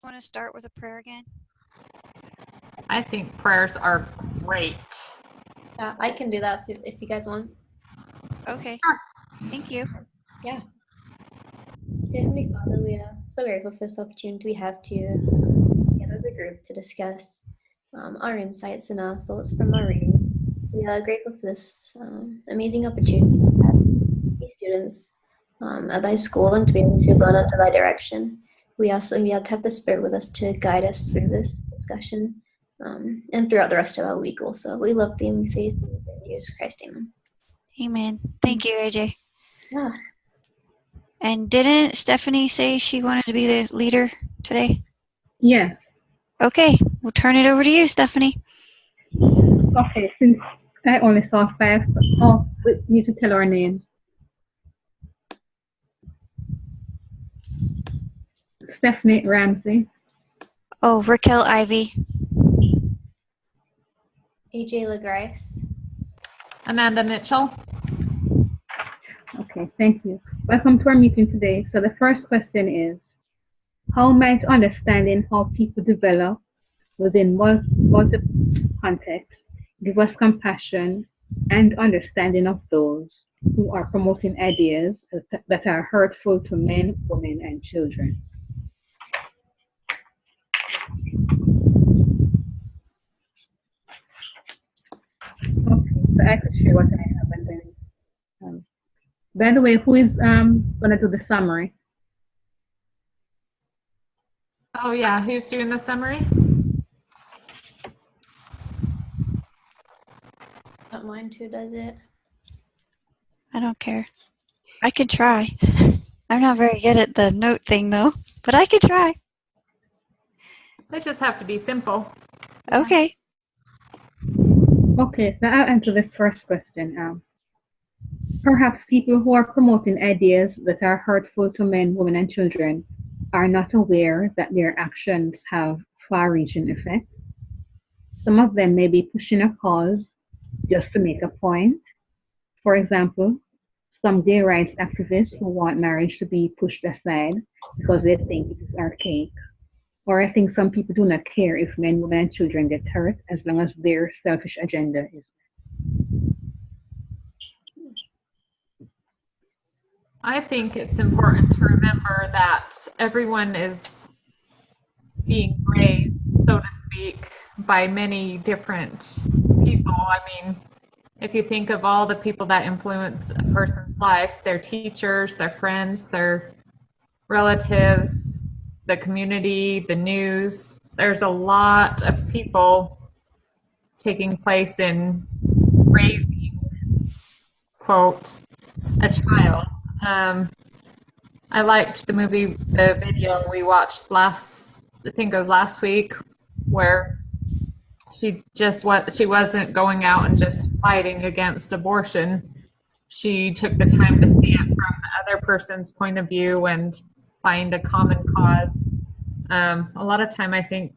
Want to start with a prayer again? I think prayers are great. Yeah, I can do that if you guys want. Okay. Sure. Thank you. Yeah. Dear Heavenly Father, we are so grateful for this opportunity we have to get as a group to discuss our insights and our thoughts from our reading. We are grateful for this amazing opportunity to have these students at thy school and to be able to learn under thy direction. We also to have the Spirit with us to guide us through this discussion and throughout the rest of our week also. We love thee and we say these things in Jesus Christ's name. Amen. Thank you, AJ. Yeah. And didn't Stephanie say she wanted to be the leader today? Yes. Okay, we'll turn it over to you, Stephanie. Okay, since I only saw 5, we need to tell our names. Stephanie Ramsey. Oh, Raquel Ivy. AJ LaGrace. Amanda Mitchell. Okay, thank you. Welcome to our meeting today. So the first question is, how might understanding how people develop within multiple contexts give us compassion and understanding of those who are promoting ideas that are hurtful to men, women, and children? Okay, so I could share what I have and then. By the way, who is gonna do the summary? Oh yeah, who's doing the summary? Don't mind who does it. I don't care. I could try. I'm not very good at the note thing though, but I could try. They just have to be simple. Okay. Okay, so I'll answer the first question. Perhaps people who are promoting ideas that are hurtful to men, women, and children are not aware that their actions have far-reaching effects. Some of them may be pushing a cause just to make a point. For example, some gay rights activists who want marriage to be pushed aside because they think it is archaic. Or I think some people do not care if men, women, and children get hurt as long as their selfish agenda is. I think it's important to remember that everyone is being raised, so to speak, by many different people. I mean, if you think of all the people that influence a person's life, their teachers, their friends, their relatives, the community, the news, there's a lot of people taking place in raising, quote, a child. I liked the video we watched I think it was last week, where she wasn't going out and just fighting against abortion. She took the time to see it from the other person's point of view and find a common cause. A lot of time I think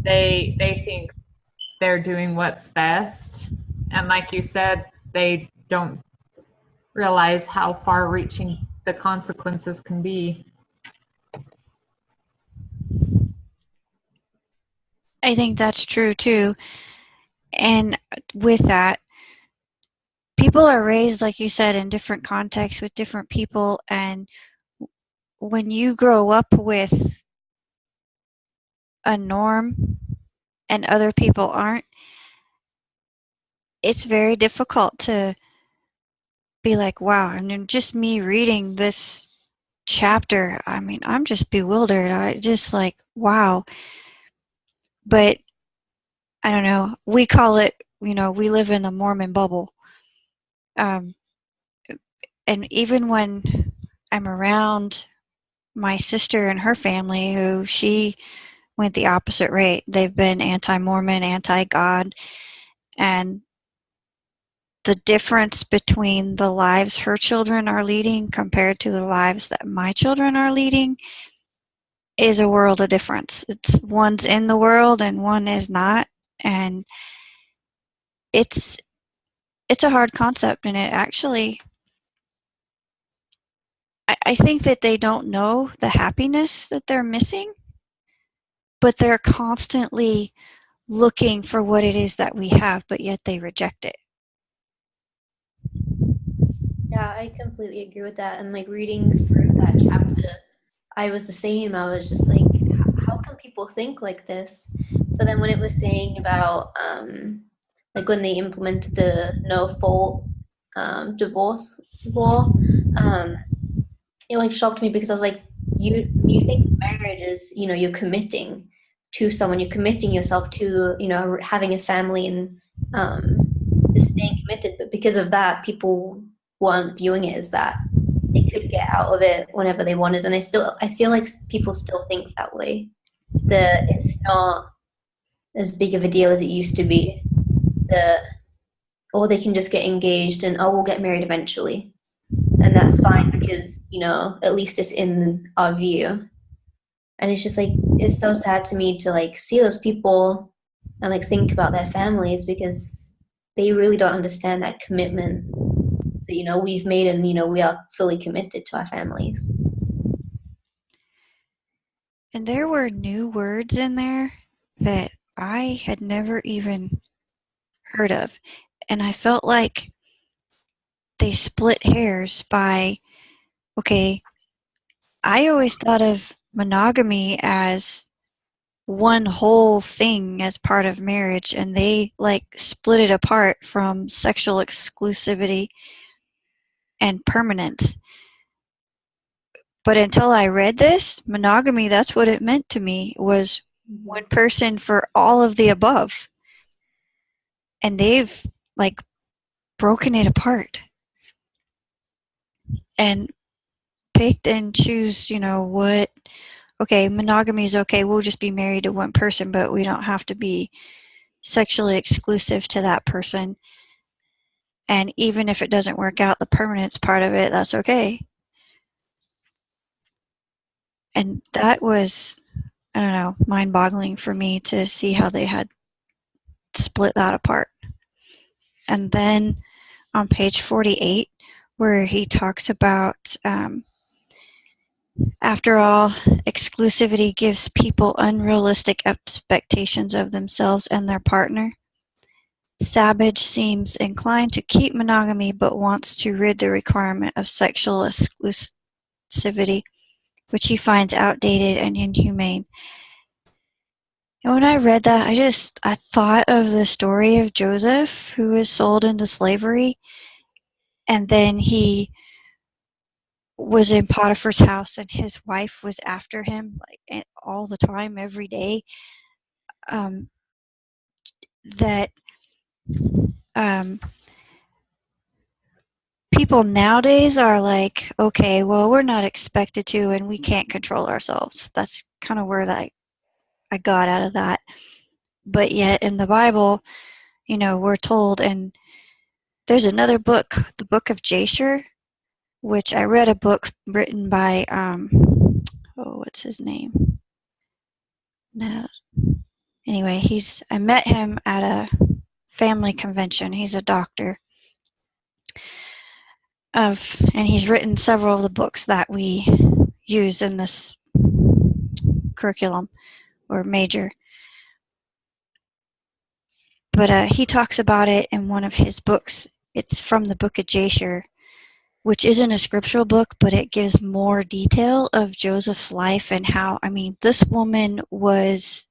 they think they're doing what's best. And like you said, they don't realize how far-reaching the consequences can be. I think that's true too. And with that, people are raised, like you said, in different contexts with different people. And when you grow up with a norm and other people aren't, it's very difficult to be like, wow, and just me reading this chapter, I mean, I'm just bewildered. I just like, wow. But I don't know, we call it, we live in the Mormon bubble. And even when I'm around my sister and her family, who she went the opposite rate, they've been anti-Mormon, anti-God, and the difference between the lives her children are leading compared to the lives that my children are leading is a world of difference. It's one's in the world and one is not, and it's a hard concept, and it actually, I think that they don't know the happiness that they're missing but they're constantly looking for what it is that we have, but yet they reject it. Yeah, I completely agree with that. And like reading through that chapter, I was the same. I was just like, how can people think like this? But then when it was saying about like when they implemented the no fault divorce law, um, it like shocked me because I was like, you think marriage is, you know, you're committing to someone, you're committing yourself to, you know, having a family and just staying committed. But because of that, people weren't viewing it as that. They could get out of it whenever they wanted. And I feel like people still think that way. That it's not as big of a deal as it used to be. That or they can just get engaged and oh, we'll get married eventually, and that's fine because you know at least it's in our view. And it's just like it's so sad to me to like see those people and like think about their families because they really don't understand that commitment that you know we've made, and you know we are fully committed to our families. And there were new words in there that I had never even heard of. And I felt like they split hairs by, okay, I always thought of monogamy as one whole thing as part of marriage, and they like split it apart from sexual exclusivity and permanence. But until I read this, monogamy, that's what it meant to me, was one person for all of the above. And they've like broken it apart and picked and choose, you know, what, okay, monogamy is okay, we'll just be married to one person, but we don't have to be sexually exclusive to that person. And even if it doesn't work out, the permanence part of it, that's okay. And that was, I don't know, mind-boggling for me to see how they had split that apart. And then on page 48, where he talks about, after all, exclusivity gives people unrealistic expectations of themselves and their partner. Savage seems inclined to keep monogamy but wants to rid the requirement of sexual exclusivity, which he finds outdated and inhumane. And when I read that, I thought of the story of Joseph, who was sold into slavery, and then he was in Potiphar's house, and his wife was after him like all the time, every day. That people nowadays are like, okay, well, we're not expected to, and we can't control ourselves. That's kind of where I got out of that. But yet in the Bible, you know, we're told, and there's another book, the book of Jasher, which I read a book written by, what's his name? No. Anyway, I met him at a family convention. He's a doctor. And he's written several of the books that we use in this curriculum or major. But he talks about it in one of his books. It's from the book of Jasher, which isn't a scriptural book, but it gives more detail of Joseph's life and how, I mean, this woman was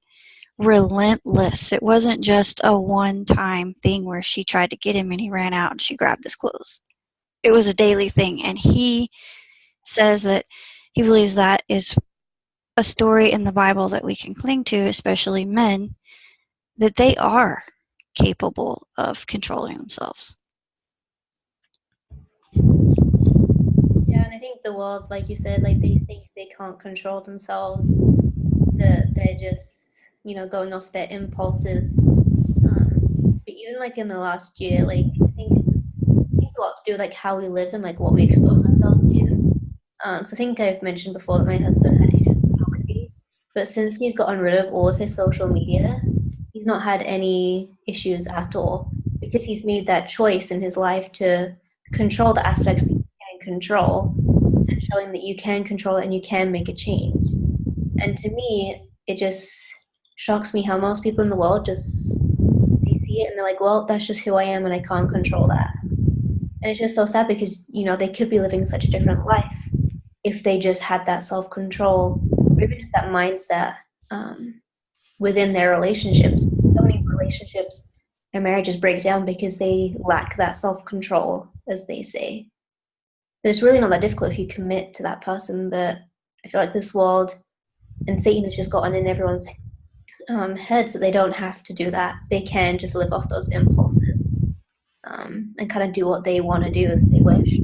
relentless. It wasn't just a one-time thing where she tried to get him and he ran out and she grabbed his clothes. It was a daily thing, and he says that he believes that is a story in the Bible that we can cling to, especially men, that they are capable of controlling themselves. Yeah, and I think the world, like you said, like they think they can't control themselves, that they're just, you know, going off their impulses. But even like in the last year, like I think a lot to do with like how we live and like what we expose ourselves to. So I think I've mentioned before that my husband had issues with photography, but since he's gotten rid of all of his social media, he's not had any issues at all because he's made that choice in his life to control the aspects that you can control and showing that you can control it and you can make a change. And to me, it just shocks me how most people in the world just, they see it and they're like, well, that's just who I am and I can't control that. And it's just so sad because, they could be living such a different life if they just had that self-control, or even just that mindset within their relationships. So many relationships and marriages break down because they lack that self-control, as they say. But it's really not that difficult if you commit to that person. But I feel like this world and Satan has just gotten in everyone's heads that they don't have to do that. They can just live off those impulses and kind of do what they want to do as they wish.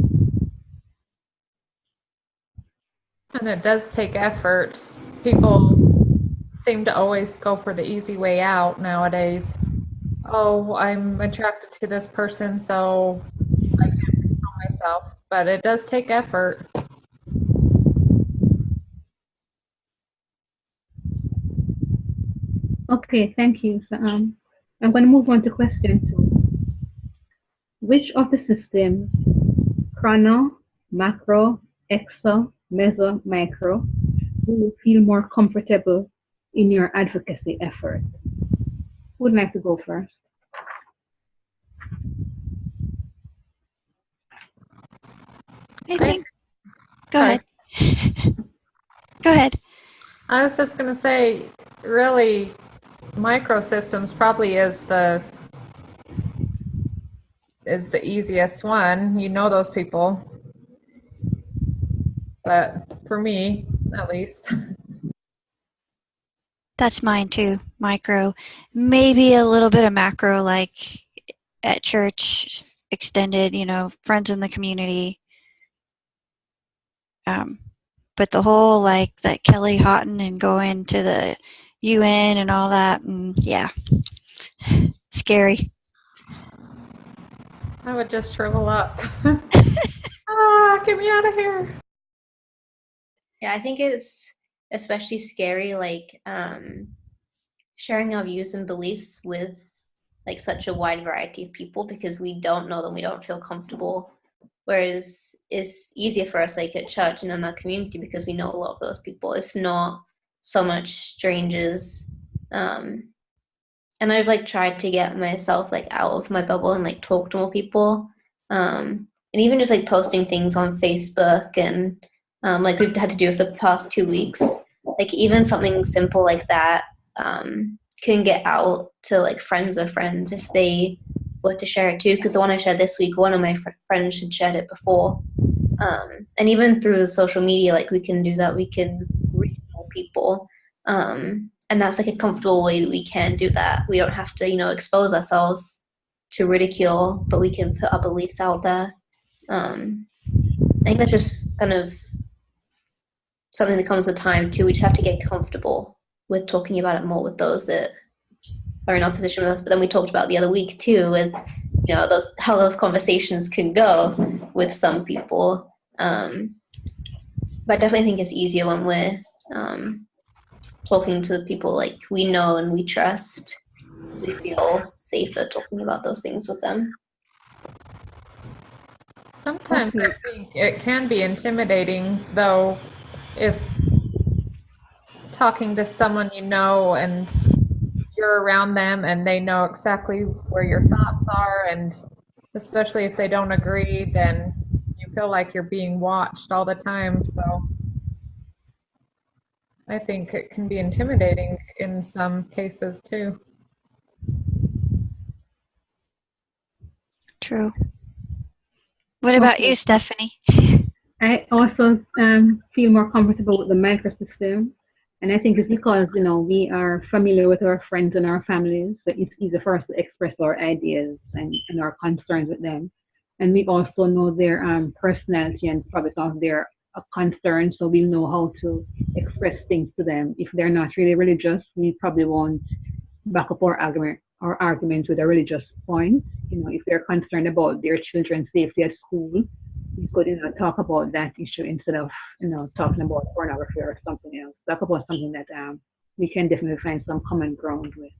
And it does take effort. People seem to always go for the easy way out nowadays. Oh, I'm attracted to this person, so I can't control myself. But it does take effort. Okay, thank you. So, I'm going to move on to question 2. Which of the systems, chrono, macro, exo, meso, micro, do you feel more comfortable in your advocacy effort? Who would like to go first? I think. Go ahead. Go ahead. I was just going to say, really, microsystems probably is the easiest one. You know those people. But for me, at least. That's mine too. Micro. Maybe a little bit of macro, like at church, extended, friends in the community. But the whole, like, that Kelly Houghton and going to the UN and all that, yeah. Scary. I would just shrivel up. Get me out of here. Yeah, I think it's especially scary, like sharing our views and beliefs with like such a wide variety of people because we don't know them, we don't feel comfortable. Whereas it's easier for us like at church and in our community because we know a lot of those people. It's not so much strangers. And I've like tried to get myself like out of my bubble and like talk to more people. And even just like posting things on Facebook and like we've had to do for the past 2 weeks. Like even something simple like that can get out to like friends of friends if they were to share it too. Because the one I shared this week, one of my friends had shared it before. And even through social media, like we can do that. We can reach more people. And that's like a comfortable way that we can do that. We don't have to, expose ourselves to ridicule, but we can put our beliefs out there. I think that's just kind of something that comes with time too. We just have to get comfortable with talking about it more with those that are in opposition with us. But then we talked about the other week too with how those conversations can go with some people. But I definitely think it's easier when we're talking to the people like we know and we trust. So we feel safer talking about those things with them. Sometimes I think it can be intimidating, though, if talking to someone you know and you're around them and they know exactly where your thoughts are, and especially if they don't agree, then you feel like you're being watched all the time. So I think it can be intimidating in some cases too. True. What about you, Stephanie? I also feel more comfortable with the microsystem. And I think it's because, we are familiar with our friends and our families, so it's easy for us to express our ideas and our concerns with them. And we also know their personality and probably some of their concerns, so we know how to express things to them. If they're not really religious, we probably won't back up our argument with a religious point. If they're concerned about their children's safety at school, we could talk about that issue instead of talking about pornography or something else. Talk about something that we can definitely find some common ground with.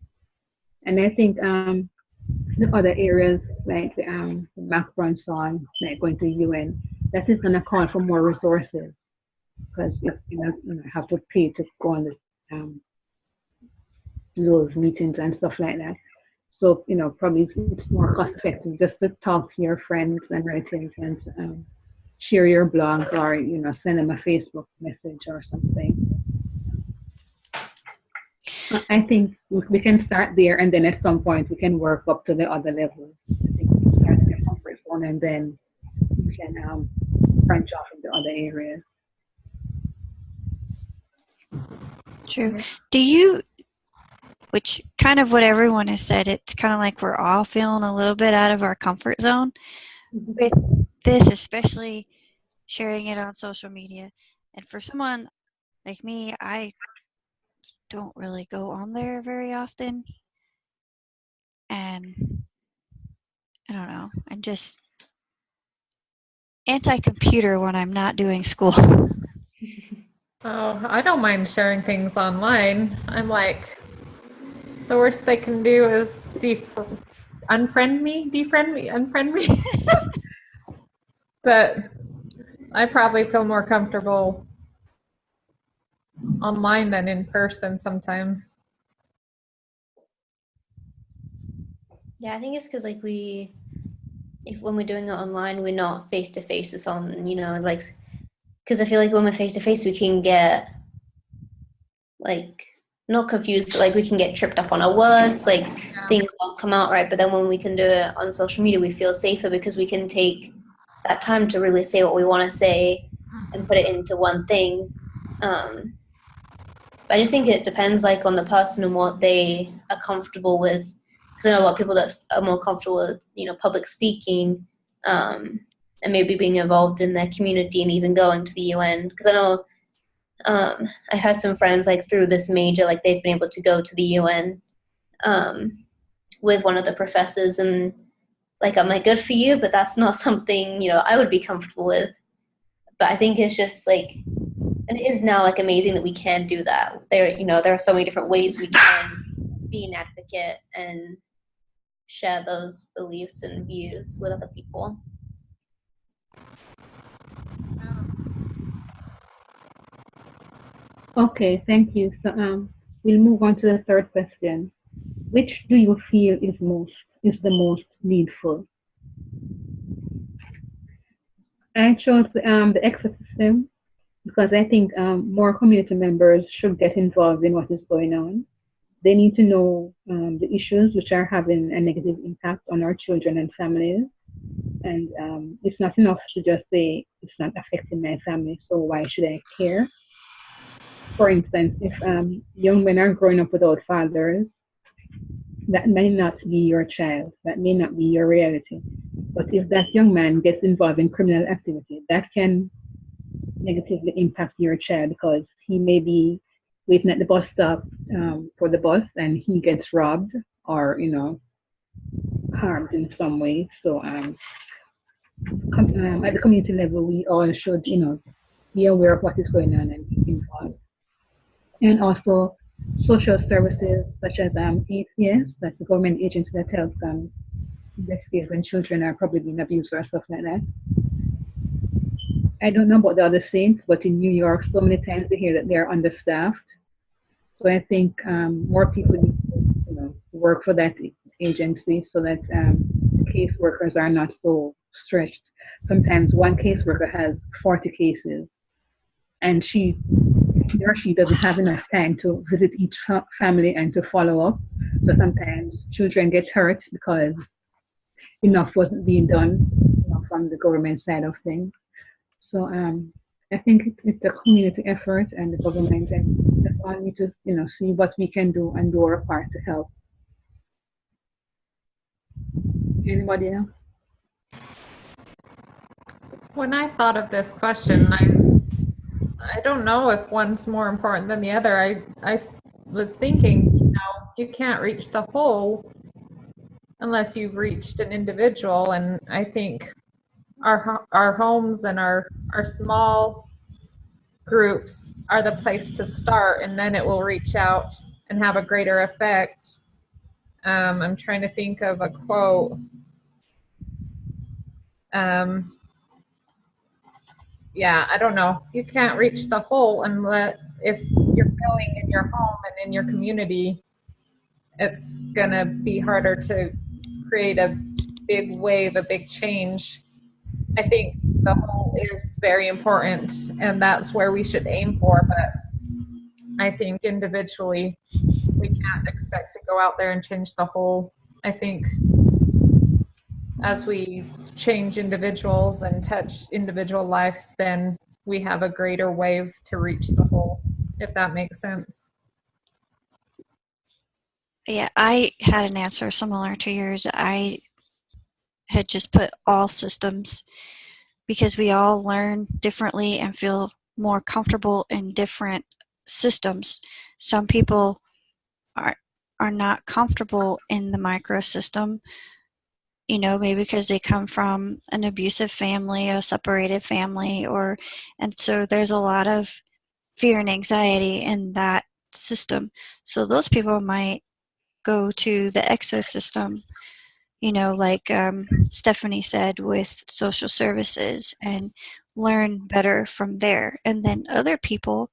And I think the other areas like the macro and so on, like going to UN, that is going to call for more resources because if have to pay to go on the those meetings and stuff like that. So, probably it's more cost effective just to talk to your friends and relatives and share your blog or, send them a Facebook message or something. I think we can start there, and then at some point we can work up to the other levels. I think we can start in the comfort zone, and then we can branch off into other areas. True. Do you, which kind of what everyone has said, it's kind of like we're all feeling a little bit out of our comfort zone with this, especially sharing it on social media. And for someone like me, I don't really go on there very often. And I don't know, I'm just anti-computer when I'm not doing school. Oh, I don't mind sharing things online. I'm like, the worst they can do is unfriend me, unfriend me. But I probably feel more comfortable online than in person sometimes. Yeah, I think it's because like if when we're doing it online, we're not face to face with someone, like, because I feel like when we're face to face, we can get like not confused, but like we can get tripped up on our words, like things won't come out right. But then when we can do it on social media, we feel safer because we can take that time to really say what we want to say and put it into one thing. But I just think it depends like on the person and what they are comfortable with. Because I know a lot of people that are more comfortable with, public speaking, and maybe being involved in their community and even going to the UN. Because I know I had some friends like through this major, like they've been able to go to the UN with one of the professors, and like I'm like, good for you, but that's not something I would be comfortable with. But I think it's just like, and it is now like amazing that we can do that. There are so many different ways we can be an advocate and share those beliefs and views with other people. Okay, thank you. So we'll move on to the third question. Which do you feel is the most needful? I chose the exit system because I think more community members should get involved in what is going on. They need to know the issues which are having a negative impact on our children and families. And it's not enough to just say it's not affecting my family, so why should I care? For instance, if young men are growing up without fathers, that may not be your child, that may not be your reality. But if that young man gets involved in criminal activity, that can negatively impact your child because he may be waiting at the bus stop for the bus and he gets robbed or, harmed in some way. So at the community level, we all should, be aware of what is going on and be involved. And also social services such as ACS, that's the government agency that helps investigate when children are probably being abused or stuff like that. I don't know about the other saints, but in New York, so many times they hear that they're understaffed. So I think more people need to, work for that agency so that caseworkers are not so stretched. Sometimes one caseworker has 40 cases, and he or she doesn't have enough time to visit each family and to follow up. So sometimes children get hurt because enough wasn't being done, from the government side of things. So I think it's a community effort and the government, and we just all need to, see what we can do and do our part to help. Anybody else? When I thought of this question, I don't know if one's more important than the other. I was thinking, you can't reach the whole unless you've reached an individual, and I think our homes and our small groups are the place to start, and then it will reach out and have a greater effect. I'm trying to think of a quote. Yeah, I don't know. You can't reach the whole unless if you're feeling in your home and in your community it's going to be harder to create a big wave, a big change. I think the whole is very important, and that's where we should aim for. But I think individually, we can't expect to go out there and change the whole. I think as we change individuals and touch individual lives, then we have a greater wave to reach the whole, if that makes sense. Yeah, I had an answer similar to yours. I had just put all systems because we all learn differently and feel more comfortable in different systems. Some people are not comfortable in the micro system, maybe because they come from an abusive family, a separated family, and so there's a lot of fear and anxiety in that system. So those people might go to the exosystem, like Stephanie said, with social services and learn better from there. And then other people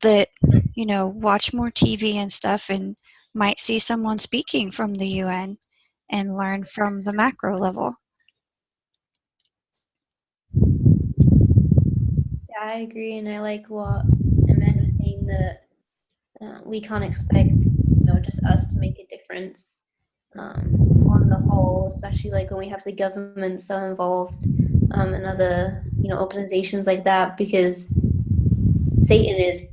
that, watch more TV and stuff and might see someone speaking from the UN and learn from the macro level. Yeah, I agree, and I like what Amanda was saying, that we can't expect, just us to make a difference on the whole, especially like when we have the government so involved, and other, organizations like that, because Satan is,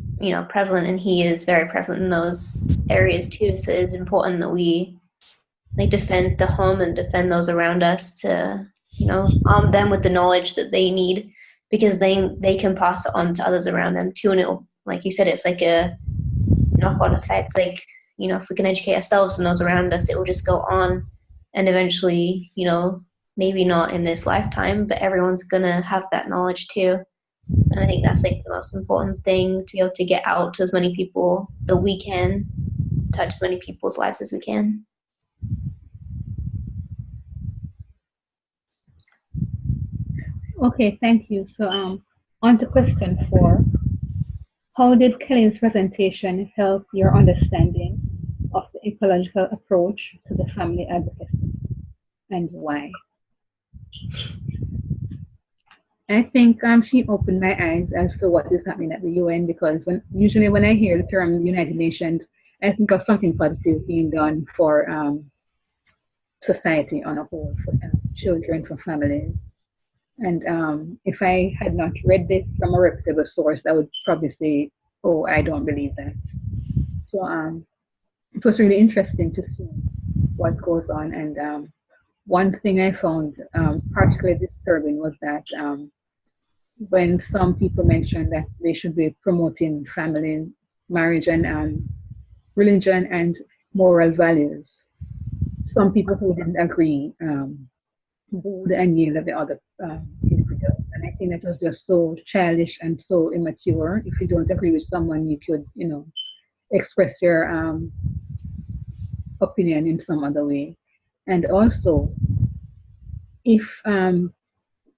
prevalent, and he is very prevalent in those areas too. So it's important that we like defend the home and defend those around us, to, arm them with the knowledge that they need, because they can pass it on to others around them too. And it'll, like you said, it's like a knock-on effect. Like, if we can educate ourselves and those around us, it will just go on, and eventually, maybe not in this lifetime, but everyone's gonna have that knowledge too. And I think that's like the most important thing, to be able to get out to as many people that we can, touch as many people's lives as we can. Okay, thank you. So on to question 4. How did Kelly's presentation help your understanding of the ecological approach to the family advocacy, and why? I think she opened my eyes as to what is happening at the UN, because usually when I hear the term United Nations, I think of something positive being done for society on a whole, for children, for families. And if I had not read this from a reputable source, I would probably say, oh, I don't believe that. So it was really interesting to see what goes on. And one thing I found particularly disturbing was that when some people mentioned that they should be promoting family, marriage, and religion and moral values, some people who didn't agree booed and yelled at the other individuals. And I think that was just so childish and so immature. If you don't agree with someone, you could, express your opinion in some other way. And also, if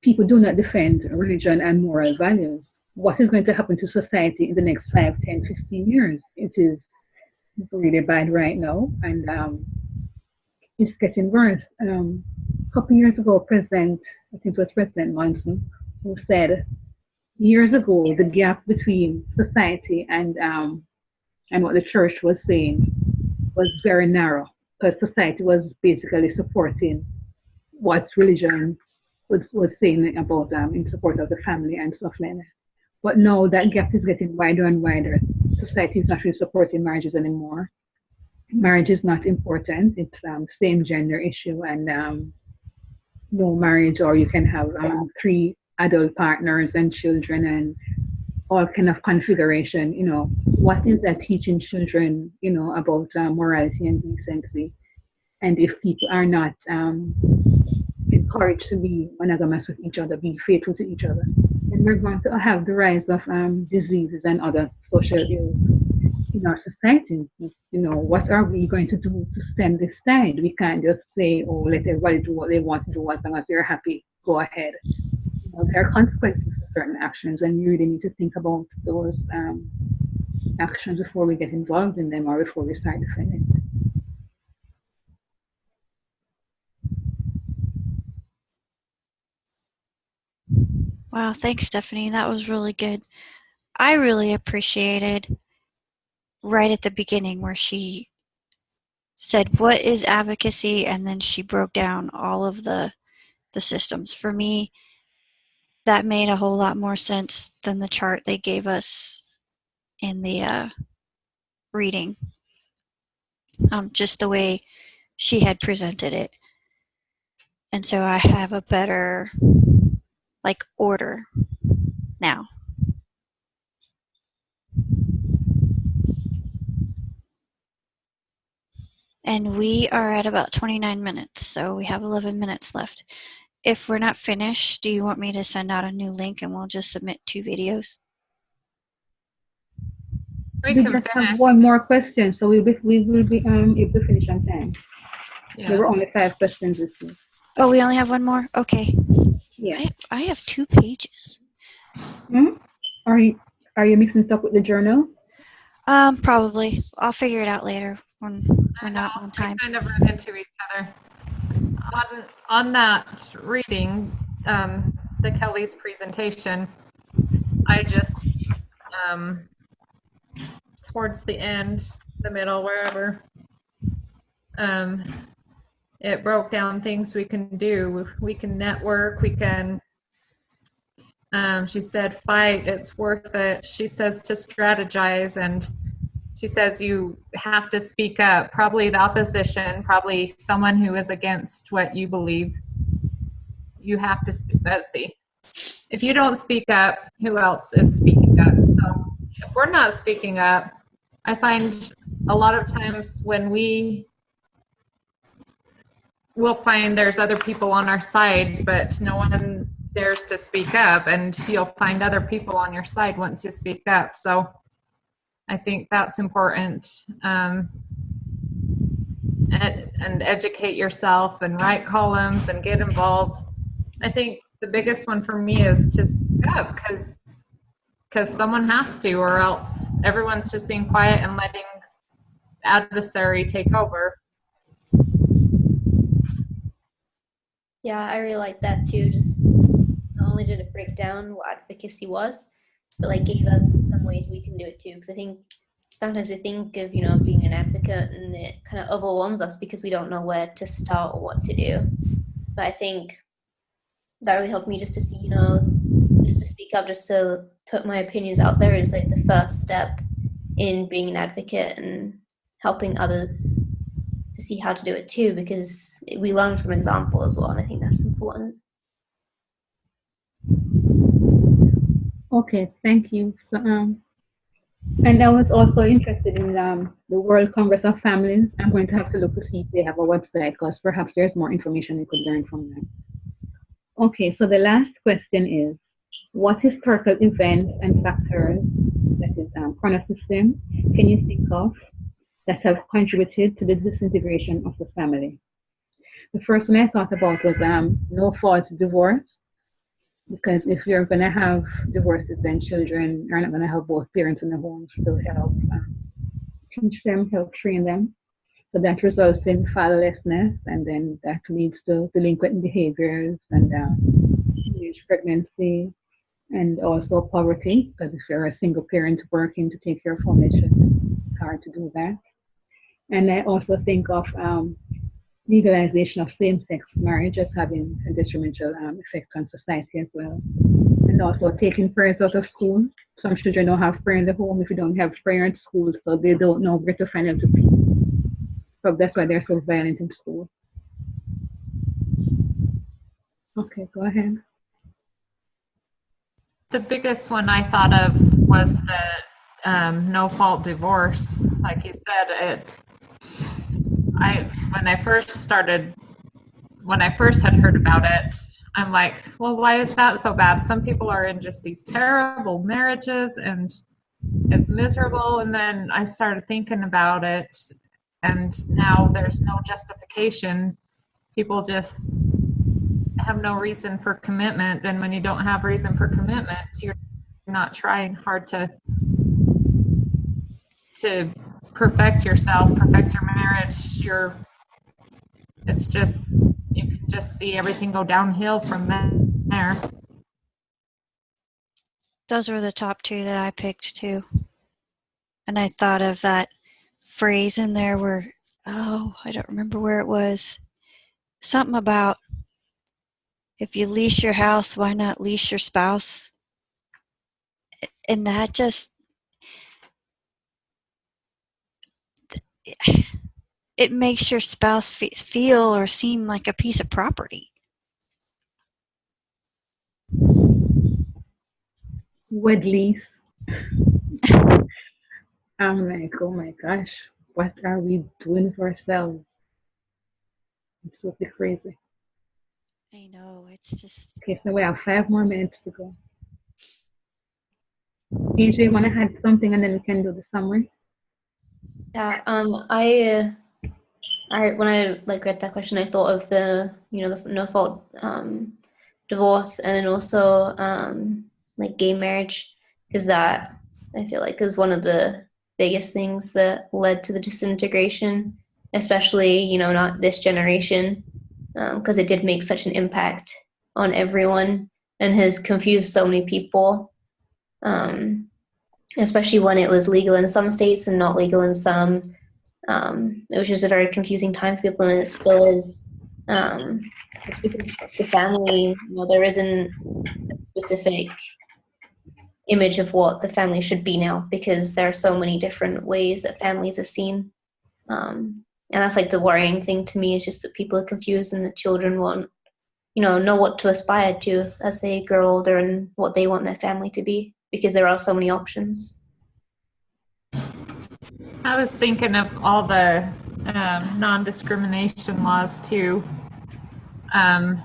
people do not defend religion and moral values, what is going to happen to society in the next 5, 10, 15 years? It is really bad right now, and it's getting worse. A couple of years ago, I think it was President Monson, who said years ago the gap between society and what the church was saying was very narrow, because society was basically supporting what religion was saying about in support of the family and stuff like that. But now that gap is getting wider and wider. Society is not really supporting marriages anymore. Marriage is not important. It's same gender issue, and no marriage, or you can have 3 adult partners and children and all kind of configuration. What is that teaching children, about morality and decency? And if people are not encouraged to be monogamous with each other, be faithful to each other, then we're going to have the rise of diseases and other social ills in our society. What are we going to do to stem this tide? We can't just say, oh, let everybody do what they want to do as long as they're happy, go ahead. There are consequences for certain actions, and you really need to think about those actions before we get involved in them or before we start defending. Wow, thanks, Stephanie. That was really good. I really appreciated right at the beginning where she said, what is advocacy? And then she broke down all of the systems. For me, that made a whole lot more sense than the chart they gave us in the reading. Just the way she had presented it. And so I have a better order now. And we are at about 29 minutes, so we have 11 minutes left. If we're not finished, do you want me to send out a new link and we'll just submit 2 videos? We We can just finish. have one more question, so we will be able to finish on time. Yeah. There were only 5 questions this week. Oh, we only have one more? Okay. Yeah. I have 2 pages. Hmm? Are you mixing stuff with the journal? Probably. I'll figure it out later when we're not on time. We kind of run into each other. On that reading, the Kelly's presentation, I just, towards the end, the middle, wherever, it broke down things we can do. We can network, we can, she said, fight, it's worth it. She says to strategize, and she says you have to speak up, probably the opposition, probably someone who is against what you believe. You have to speak. Let's see. If you don't speak up, who else is speaking up? So if we're not speaking up, I find a lot of times when we'll find there's other people on our side, but no one dares to speak up, and you'll find other people on your side once you speak up. So I think that's important. And educate yourself and write columns and get involved. I think the biggest one for me is to speak up because someone has to, or else everyone's just being quiet and letting the adversary take over. Yeah, I really like that too. Just not only did it break down what advocacy was, but gave us some ways we can do it too. Because I think sometimes we think of being an advocate and it kind of overwhelms us because we don't know where to start or what to do. But I think that really helped me just to see, just to speak up, just to put my opinions out there is the first step in being an advocate and helping others to see how to do it too, because we learn from example as well, and I think that's important. Okay, thank you. So, and I was also interested in the World Congress of Families. I'm going to have to look to see if they have a website, because perhaps there's more information we could learn from them. Okay, so the last question is, what historical events and factors, that is chronosystem, can you think of that have contributed to the disintegration of the family? The first one I thought about was no-fault divorce, because if you're going to have divorces, then children are not going to have both parents in the home to help teach them, help train them. So that results in fatherlessness, and then that leads to delinquent behaviors and teenage pregnancy, and also poverty, because if you're a single parent working to take care of home, it's hard to do that. And I also think of legalization of same-sex marriage as having a detrimental effect on society as well. And also taking parents out of school. Some children don't have prayer in the home if you don't have prayer in school, so they don't know where to find out to be. So that's why they're so violent in school. Okay, go ahead. The biggest one I thought of was the no-fault divorce. Like you said, when I first had heard about it, I'm like, well, why is that so bad? Some people are in just these terrible marriages and it's miserable. And then I started thinking about it, and now there's no justification. People just have no reason for commitment. And when you don't have reason for commitment, you're not trying hard to to perfect yourself, perfect your marriage, it's just, you can just see everything go downhill from there. Those were the top two that I picked too. And I thought of that phrase in there where, oh, I don't remember where it was. Something about if you lease your house, why not lease your spouse? And that just, it makes your spouse feel or seem like a piece of property. Wed lease. I'm like, oh my gosh, what are we doing for ourselves? It's totally crazy. I know, it's just. Okay, so we have 5 more minutes to go. AJ, you want to add something and then we can do the summary? Yeah, I when I like read that question, I thought of the the no fault divorce, and then also like gay marriage, because that I feel like is one of the biggest things that led to the disintegration, especially not this generation, because it did make such an impact on everyone and has confused so many people, especially when it was legal in some states and not legal in some. It was just a very confusing time for people, and it still is. Just because the family, there isn't a specific image of what the family should be now, because there are so many different ways that families are seen. And that's like the worrying thing to me, is just that people are confused and the children won't, know what to aspire to as they grow older and what they want their family to be, because there are so many options. I was thinking of all the non-discrimination laws too. Um,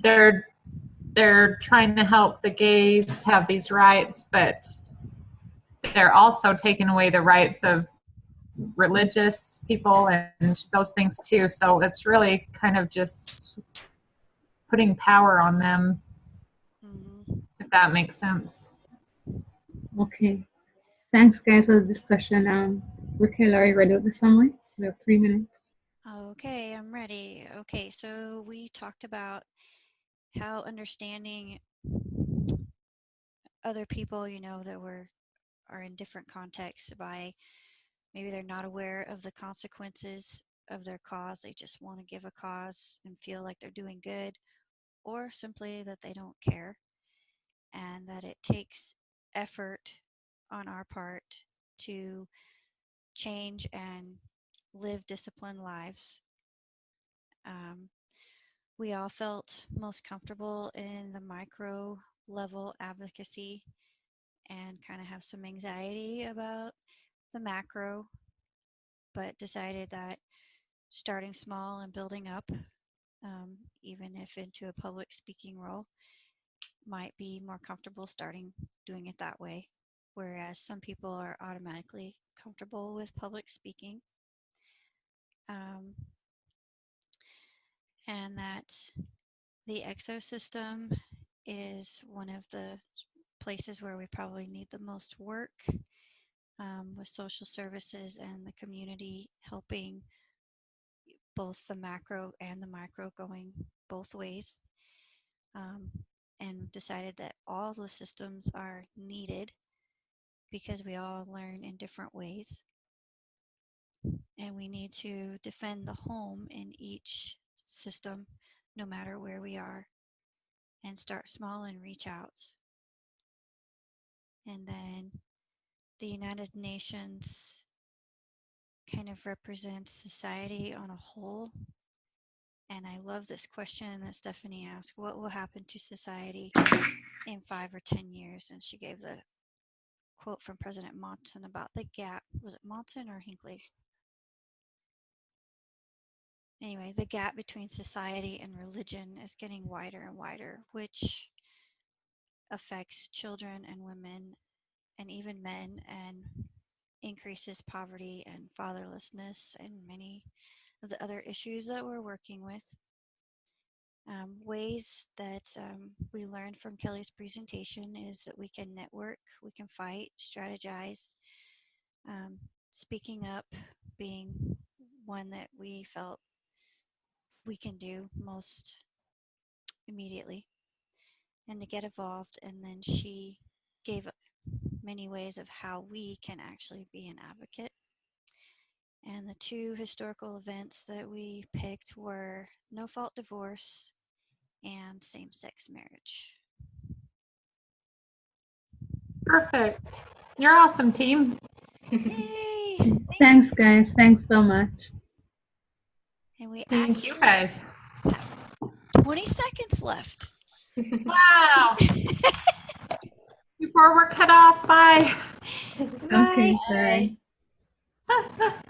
they're trying to help the gays have these rights, but they're also taking away the rights of religious people and those things too. So it's really kind of just putting power on them, if that makes sense. Okay. Thanks, guys, for the discussion. Raquel, are you ready with the summary? We have 3 minutes. Okay, I'm ready. Okay, so we talked about how understanding other people, that are in different contexts by maybe they're not aware of the consequences of their cause. They just want to give a cause and feel like they're doing good, or simply that they don't care, and that it takes effort on our part to change and live disciplined lives. Um, we all felt most comfortable in the micro level advocacy and kind of have some anxiety about the macro, but decided that starting small and building up, even if into a public speaking role, might be more comfortable starting doing it that way. Whereas some people are automatically comfortable with public speaking. Um, and that the exosystem is one of the places where we probably need the most work, with social services and the community helping both the macro and the micro going both ways, um, and decided that all the systems are needed because we all learn in different ways, and we need to defend the home in each system no matter where we are, and start small and reach out. And then the United Nations kind of represents society on a whole. And I love this question that Stephanie asked: what will happen to society in 5 or 10 years? And she gave the quote from President Monson about the gap. Was it Monson or Hinckley? Anyway, the gap between society and religion is getting wider and wider, which affects children and women and even men, and increases poverty and fatherlessness and many of the other issues that we're working with. Ways that we learned from Kelly's presentation is that we can network, we can fight, strategize, speaking up being one that we felt we can do most immediately, and to get involved. And then she gave many ways of how we can actually be an advocate. And the two historical events that we picked were no fault divorce and same sex marriage. Perfect. You're awesome, team. Yay! Thanks, guys. Thanks so much. And we Thank you, actually guys. have 20 seconds left. Wow. Before we're cut off, bye. Bye. Okay, bye.